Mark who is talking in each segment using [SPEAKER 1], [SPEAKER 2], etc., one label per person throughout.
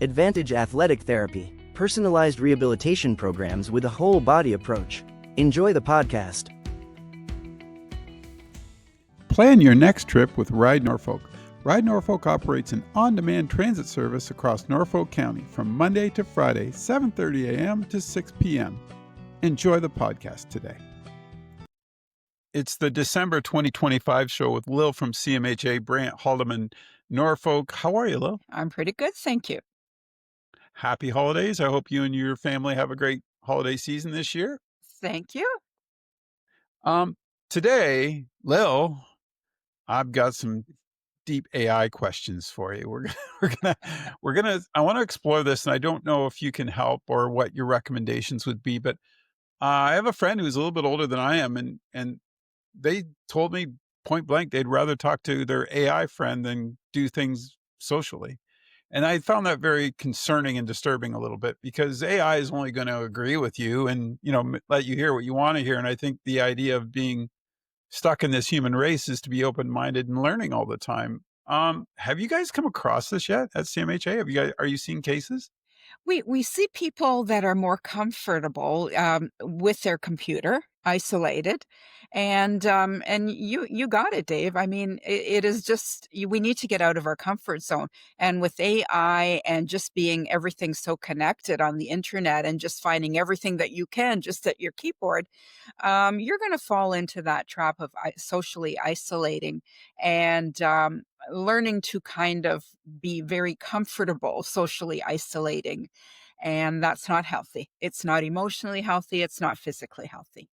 [SPEAKER 1] Advantage Athletic Therapy, personalized rehabilitation programs with a whole body approach. Enjoy the podcast.
[SPEAKER 2] Plan your next trip with Ride Norfolk. Ride Norfolk operates an on-demand transit service across Norfolk County from Monday to Friday, 7:30 a.m. to 6 p.m. Enjoy the podcast today. It's the December 2025 show with Lil from CMHA, Brant Haldeman, Norfolk. How are you, Lil?
[SPEAKER 3] I'm pretty good, thank you.
[SPEAKER 2] Happy holidays. I hope you and your family have a great holiday season this year.
[SPEAKER 3] Thank you.
[SPEAKER 2] Today, Lil, I've got some deep AI questions for you. I want to explore this, and I don't know if you can help or what your recommendations would be, but I have a friend who's a little bit older than I am, and they told me point blank they'd rather talk to their AI friend than do things socially. And I found that very concerning and disturbing a little bit because AI is only going to agree with you and, let you hear what you want to hear. And I think the idea of being stuck in this human race is to be open-minded and learning all the time. Have you guys come across this yet at CMHA? Are you seeing cases?
[SPEAKER 3] We see people that are more comfortable with their computer, isolated, and you got it, Dave. I mean, it is just we need to get out of our comfort zone, and with AI and just being everything so connected on the internet and just finding everything that you can just at your keyboard, you're going to fall into that trap of socially isolating and learning to kind of be very comfortable socially isolating. And that's not healthy. It's not emotionally healthy. It's not physically healthy.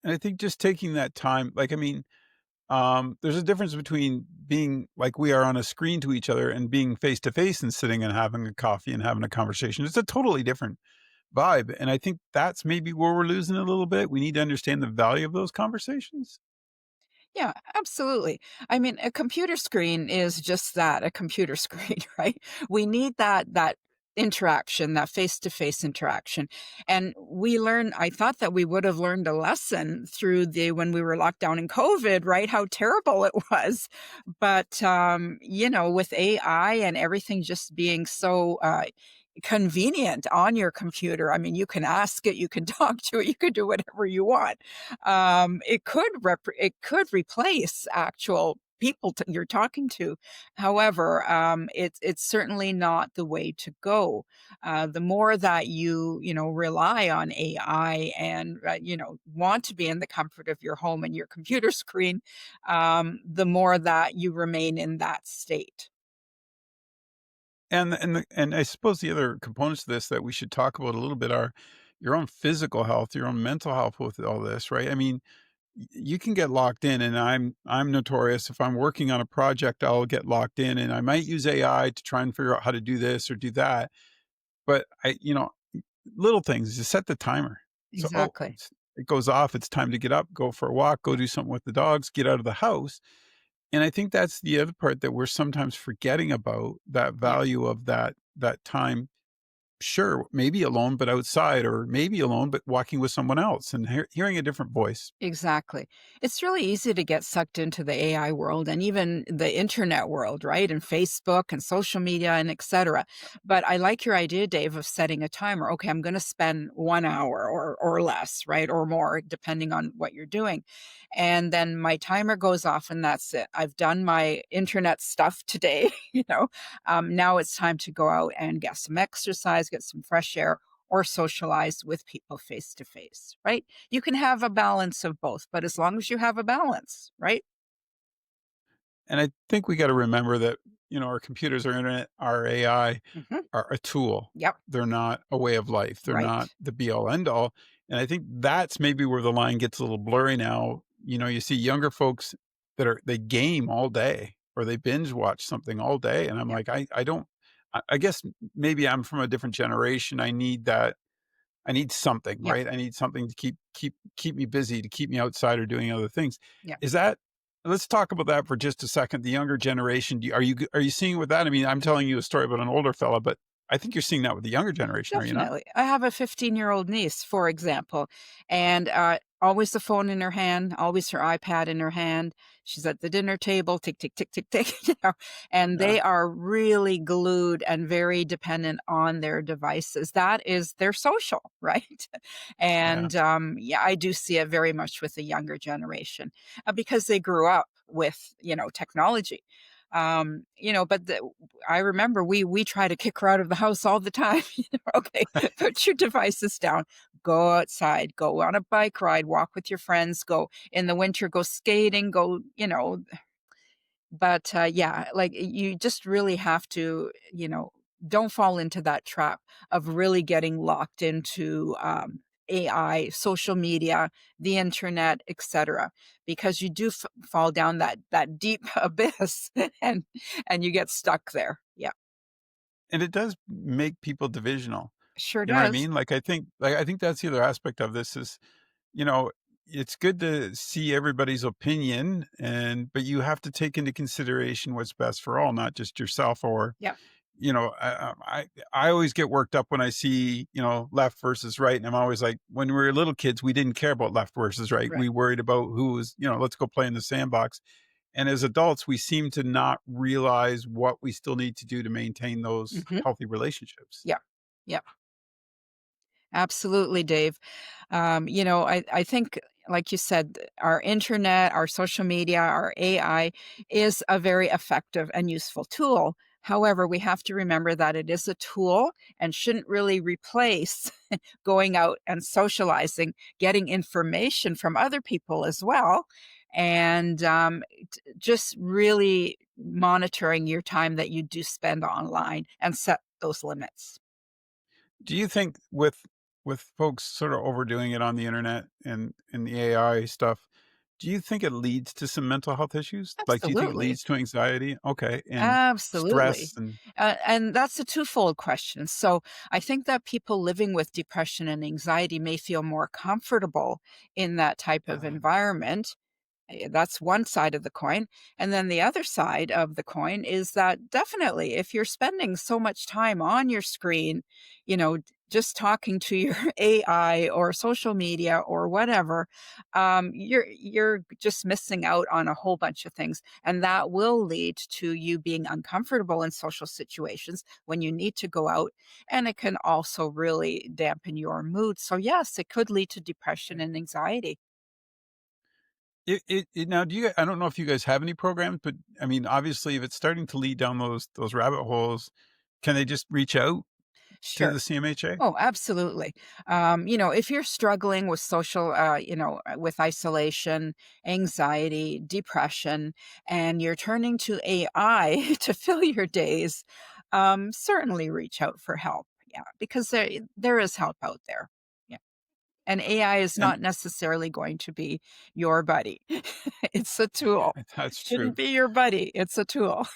[SPEAKER 2] And I think just taking that time, there's a difference between being like we are on a screen to each other and being face to face and sitting and having a coffee and having a conversation. It's a totally different vibe. And I think that's maybe where we're losing a little bit. We need to understand the value of those conversations.
[SPEAKER 3] Yeah, absolutely. I mean, a computer screen is just that, a computer screen, right? We need that interaction, that face-to-face interaction. And I thought that we would have learned a lesson through the when we were locked down in COVID, right? How terrible it was. But with AI and everything just being so convenient on your computer. I mean, you can ask it, you can talk to it, you can do whatever you want. It could replace actual people you're talking to. However, it's certainly not the way to go. The more that you rely on AI and want to be in the comfort of your home and your computer screen, the more that you remain in that state.
[SPEAKER 2] And I suppose the other components of this that we should talk about a little bit are your own physical health, your own mental health with all this, right? I mean, you can get locked in, and I'm notorious. If I'm working on a project, I'll get locked in, and I might use AI to try and figure out how to do this or do that. But little things, just set the timer. So,
[SPEAKER 3] Exactly.
[SPEAKER 2] it goes off. It's time to get up, go for a walk, go do something with the dogs, get out of the house. And I think that's the other part that we're sometimes forgetting about, that
[SPEAKER 3] Yeah.
[SPEAKER 2] value of that time. Sure, maybe alone, but outside, or maybe alone, but walking with someone else and hearing a different voice.
[SPEAKER 3] Exactly. It's really easy to get sucked into the AI world and even the internet world, right? And Facebook and social media and et cetera. But I like your idea, Dave, of setting a timer. Okay, I'm going to spend 1 hour or less, right? Or more, depending on what you're doing. And then my timer goes off and that's it. I've done my internet stuff today, Now it's time to go out and get some exercise, get some fresh air, or socialize with people face to face, right? You can have a balance of both, but as long as you have a balance, right?
[SPEAKER 2] And I think we got to remember that, our computers, our internet, our AI
[SPEAKER 3] Hmm.
[SPEAKER 2] are a tool.
[SPEAKER 3] Yep.
[SPEAKER 2] They're not a way of life. They're not
[SPEAKER 3] Right.
[SPEAKER 2] the be all end all. And I think that's maybe where the line gets a little blurry now. You see younger folks they game all day or they binge watch something all day. And I'm
[SPEAKER 3] Yep.
[SPEAKER 2] like, I don't, I guess maybe I'm from a different generation. I need that. I need something,
[SPEAKER 3] Yep.
[SPEAKER 2] right? I need something to keep me busy, to keep me outside or doing other things.
[SPEAKER 3] Yep.
[SPEAKER 2] Is that Let's talk about that for just a second. The younger generation, are you seeing with that? I mean, I'm telling you a story about an older fella, but I think you're seeing that with the younger generation, are you not?
[SPEAKER 3] Definitely. I have a 15-year-old niece, for example, and, always the phone in her hand, always her iPad in her hand. She's at the dinner table, tick, tick, tick, tick, tick, and
[SPEAKER 2] Yeah,
[SPEAKER 3] they are really glued and very dependent on their devices. That is their social, right?
[SPEAKER 2] yeah.
[SPEAKER 3] And, yeah, I do see it very much with the younger generation, because they grew up with, technology. But I remember we try to kick her out of the house all the time. Okay, put your devices down, go outside, go on a bike ride, walk with your friends, go in the winter, go skating, but, yeah, like, you just really have to, don't fall into that trap of really getting locked into, AI, social media, the internet, etcetera, because you do fall down that deep abyss and you get stuck there. Yeah,
[SPEAKER 2] And it does make people divisional.
[SPEAKER 3] sure
[SPEAKER 2] You know what I
[SPEAKER 3] does.
[SPEAKER 2] mean? I think that's the other aspect of this is, you know, it's good to see everybody's opinion but you have to take into consideration what's best for all, not just yourself or,
[SPEAKER 3] Yeah,
[SPEAKER 2] you know, I always get worked up when I see, left versus right. And I'm always like, when we were little kids, we didn't care about left versus right.
[SPEAKER 3] right.
[SPEAKER 2] We worried about who was, let's go play in the sandbox. And as adults, we seem to not realize what we still need to do to maintain those
[SPEAKER 3] Mhm.
[SPEAKER 2] healthy relationships.
[SPEAKER 3] Yeah. Yeah. Absolutely, Dave. I think, like you said, our internet, our social media, our AI is a very effective and useful tool. However, we have to remember that it is a tool and shouldn't really replace going out and socializing, getting information from other people as well, and just really monitoring your time that you do spend online and set those limits.
[SPEAKER 2] Do you think with folks sort of overdoing it on the internet and the AI stuff, do you think it leads to some mental health issues? Like, do you think it
[SPEAKER 3] Absolutely.
[SPEAKER 2] leads to anxiety? Okay, and
[SPEAKER 3] Absolutely.
[SPEAKER 2] stress and
[SPEAKER 3] And that's a twofold question. So I think that people living with depression and anxiety may feel more comfortable in that type of
[SPEAKER 2] uh,
[SPEAKER 3] environment. That's one side of the coin. And then the other side of the coin is that definitely if you're spending so much time on your screen, just talking to your AI or social media or whatever, you're just missing out on a whole bunch of things. And that will lead to you being uncomfortable in social situations when you need to go out. And it can also really dampen your mood. So yes, it could lead to depression and anxiety.
[SPEAKER 2] now do you I don't know if you guys have any programs, but I mean, obviously if it's starting to lead down those rabbit holes, can they just reach out to
[SPEAKER 3] Sure.
[SPEAKER 2] the CMHA?
[SPEAKER 3] Oh, absolutely. If you're struggling with social, with isolation, anxiety, depression, and you're turning to AI to fill your days, certainly reach out for help. Yeah, because there is help out there. Yeah, and AI is
[SPEAKER 2] And
[SPEAKER 3] not necessarily going to be your buddy. It's a tool.
[SPEAKER 2] that's true.
[SPEAKER 3] Shouldn't be your buddy. It's a tool.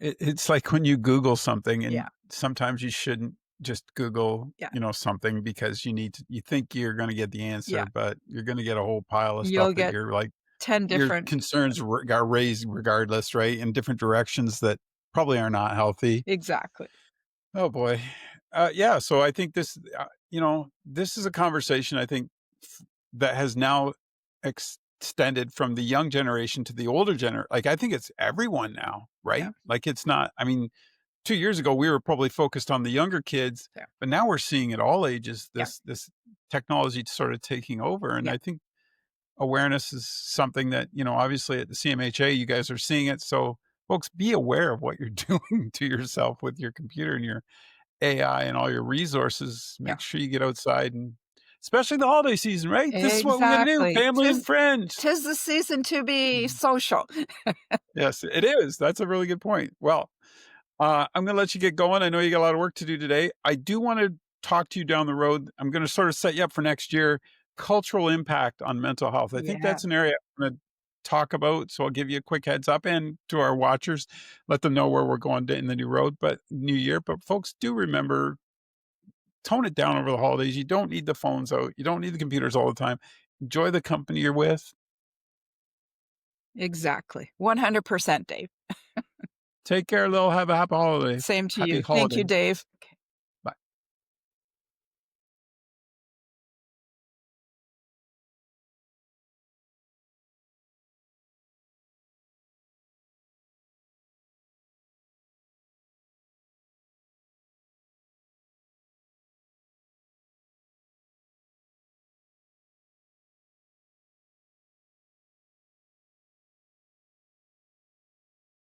[SPEAKER 2] It's like when you Google something, and
[SPEAKER 3] Yeah,
[SPEAKER 2] sometimes you shouldn't just Google,
[SPEAKER 3] yeah,
[SPEAKER 2] something because you think you're gonna get the answer,
[SPEAKER 3] yeah.
[SPEAKER 2] but you're gonna get a whole pile of
[SPEAKER 3] You'll
[SPEAKER 2] stuff that
[SPEAKER 3] get
[SPEAKER 2] you're like
[SPEAKER 3] 10
[SPEAKER 2] your
[SPEAKER 3] different.
[SPEAKER 2] concerns are raised regardless, right? In different directions that probably are not healthy.
[SPEAKER 3] Exactly.
[SPEAKER 2] Oh boy. Yeah, so I think this is a conversation I think that has now extended from the young generation to the older like I think it's everyone now,
[SPEAKER 3] Yeah,
[SPEAKER 2] right? Like it's not I mean 2 years ago, we were probably focused on the younger kids,
[SPEAKER 3] yeah,
[SPEAKER 2] but now we're seeing at all ages
[SPEAKER 3] yeah,
[SPEAKER 2] this technology sort of taking over, and
[SPEAKER 3] yeah.
[SPEAKER 2] I think awareness is something that, obviously at the CMHA, you guys are seeing it, so folks, be aware of what you're doing to yourself with your computer and your AI and all your resources.
[SPEAKER 3] Yeah,
[SPEAKER 2] Make sure you get outside and especially the holiday season, right? This is what we gotta do,
[SPEAKER 3] exactly.
[SPEAKER 2] family and friends.
[SPEAKER 3] Tis the season to be
[SPEAKER 2] Mhm.
[SPEAKER 3] social.
[SPEAKER 2] Yes, it is. That's a really good point. Well, I'm gonna let you get going. I know you got a lot of work to do today. I do wanna talk to you down the road. I'm gonna sort of set you up for next year. Cultural impact on mental health. I think
[SPEAKER 3] Yeah,
[SPEAKER 2] that's an area I'm gonna talk about, so I'll give you a quick heads up and to our watchers, let them know where we're going in the new year. But folks, do remember, tone it down over the holidays. You don't need the phones out. You don't need the computers all the time. Enjoy the company you're with.
[SPEAKER 3] exactly. 100%, Dave.
[SPEAKER 2] Take care, Lil. Have a happy holiday.
[SPEAKER 3] Same to
[SPEAKER 2] Happy
[SPEAKER 3] you. Thank you,
[SPEAKER 2] holidays.
[SPEAKER 3] Dave.